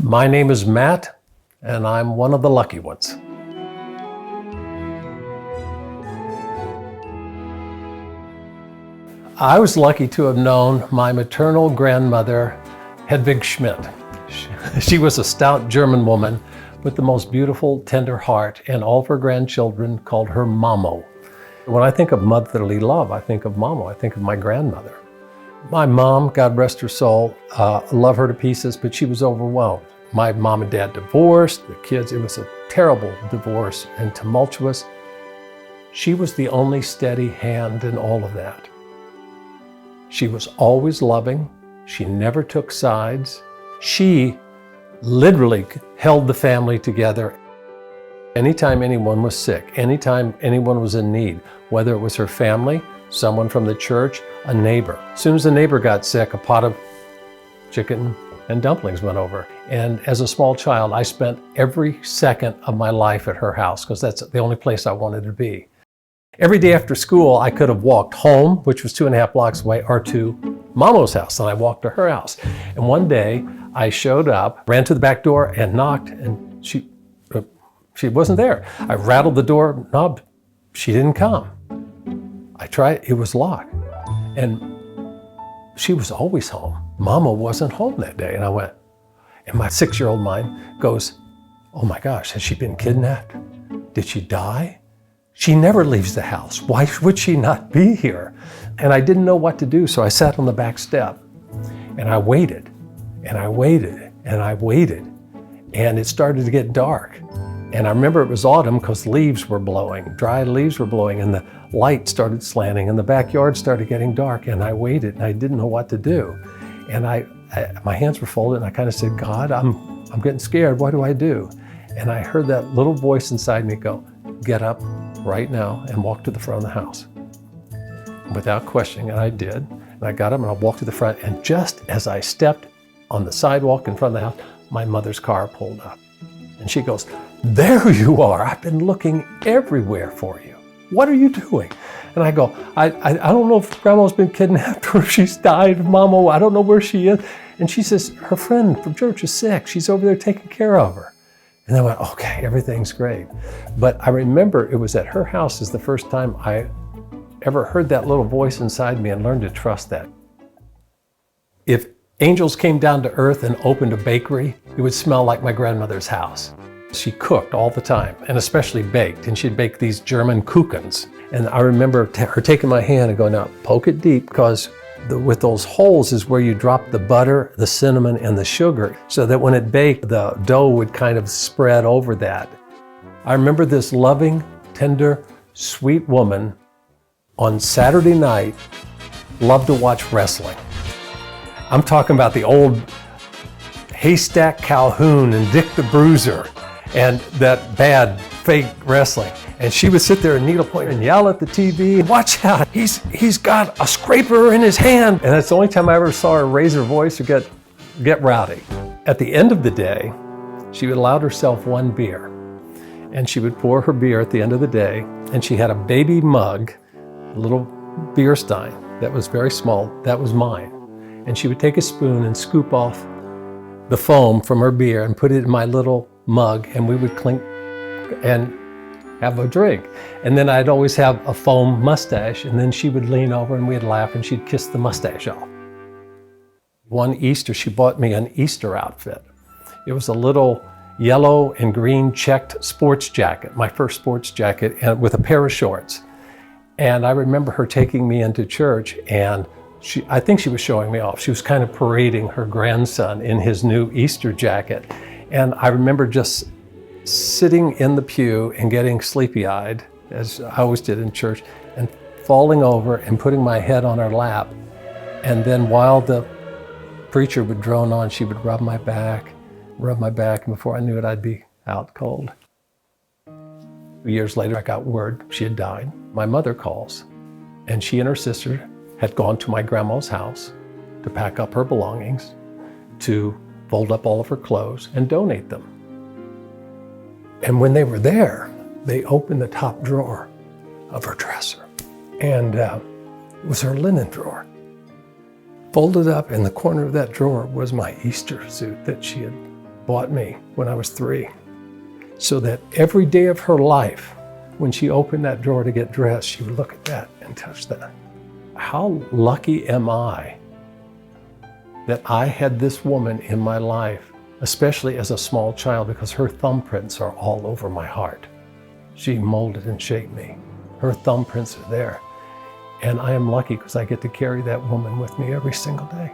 My name is Matt, and I'm one of the lucky ones. I was lucky to have known my maternal grandmother, Hedwig Schmidt. She was a stout German woman with the most beautiful, tender heart, and all of her grandchildren called her Momo. When I think of motherly love, I think of Momo. I think of my grandmother. My mom, God rest her soul, love her to pieces, but she was overwhelmed. My mom and dad divorced, the kids, it was a terrible divorce and tumultuous. She was the only steady hand in all of that. She was always loving. She never took sides. She literally held the family together. Anytime anyone was sick, anytime anyone was in need, whether it was her family, someone from the church, a neighbor. As soon as the neighbor got sick, a pot of chicken and dumplings went over. And as a small child, I spent every second of my life at her house because that's the only place I wanted to be. Every day after school, I could have walked home, which was 2.5 blocks away, or to Momo's house, and I walked to her house. And one day, I showed up, ran to the back door and knocked, and she wasn't there. I rattled the door knob. She didn't come. I tried, it was locked. And she was always home. Mama wasn't home that day. And I went, and my 6-year-old mind goes, oh my gosh, has she been kidnapped? Did she die? She never leaves the house. Why would she not be here? And I didn't know what to do, so I sat on the back step and I waited and I waited and I waited. And it started to get dark. And I remember it was autumn because leaves were blowing, dry leaves were blowing, and the light started slanting and the backyard started getting dark. And I waited and I didn't know what to do. And my hands were folded and I kind of said, God, I'm getting scared. What do I do? And I heard that little voice inside me go, get up right now and walk to the front of the house. Without questioning, and I did. And I got up and I walked to the front, and just as I stepped on the sidewalk in front of the house, my mother's car pulled up. And she goes, there you are. I've been looking everywhere for you. What are you doing? And I go, I don't know if Grandma's been kidnapped or if she's died, Mama, I don't know where she is. And she says, her friend from church is sick. She's over there taking care of her. And I went, okay, everything's great. But I remember it was at her house is the first time I ever heard that little voice inside me and learned to trust that. If angels came down to earth and opened a bakery, it would smell like my grandmother's house. She cooked all the time, and especially baked, and she'd bake these German Kuchens. And I remember her taking my hand and going, now poke it deep, because with those holes is where you drop the butter, the cinnamon, and the sugar, so that when it baked, the dough would kind of spread over that. I remember this loving, tender, sweet woman on Saturday night loved to watch wrestling. I'm talking about the old Haystack Calhoun and Dick the Bruiser and that bad fake wrestling. And she would sit there and needlepoint and yell at the TV, watch out, he's got a scraper in his hand. And that's the only time I ever saw her raise her voice or get rowdy. At the end of the day, she would allow herself one beer. And she would pour her beer at the end of the day. And she had a baby mug, a little beer stein that was very small, that was mine. And she would take a spoon and scoop off the foam from her beer and put it in my little mug, and we would clink and have a drink. And then I'd always have a foam mustache, and then she would lean over and we'd laugh and she'd kiss the mustache off. One Easter, she bought me an Easter outfit. It was a little yellow and green checked sports jacket, my first sports jacket, and with a pair of shorts. And I remember her taking me into church, and I think she was showing me off. She was kind of parading her grandson in his new Easter jacket. And I remember just sitting in the pew and getting sleepy-eyed, as I always did in church, and falling over and putting my head on her lap. And then while the preacher would drone on, she would rub my back, and before I knew it, I'd be out cold. Years later, I got word she had died. My mother calls, and she and her sister had gone to my grandma's house to pack up her belongings, to fold up all of her clothes and donate them. And when they were there, they opened the top drawer of her dresser, and it was her linen drawer. Folded up in the corner of that drawer was my Easter suit that she had bought me when I was 3. So that every day of her life, when she opened that drawer to get dressed, she would look at that and touch that. How lucky am I that I had this woman in my life, especially as a small child, because her thumbprints are all over my heart. She molded and shaped me. Her thumbprints are there. And I am lucky because I get to carry that woman with me every single day.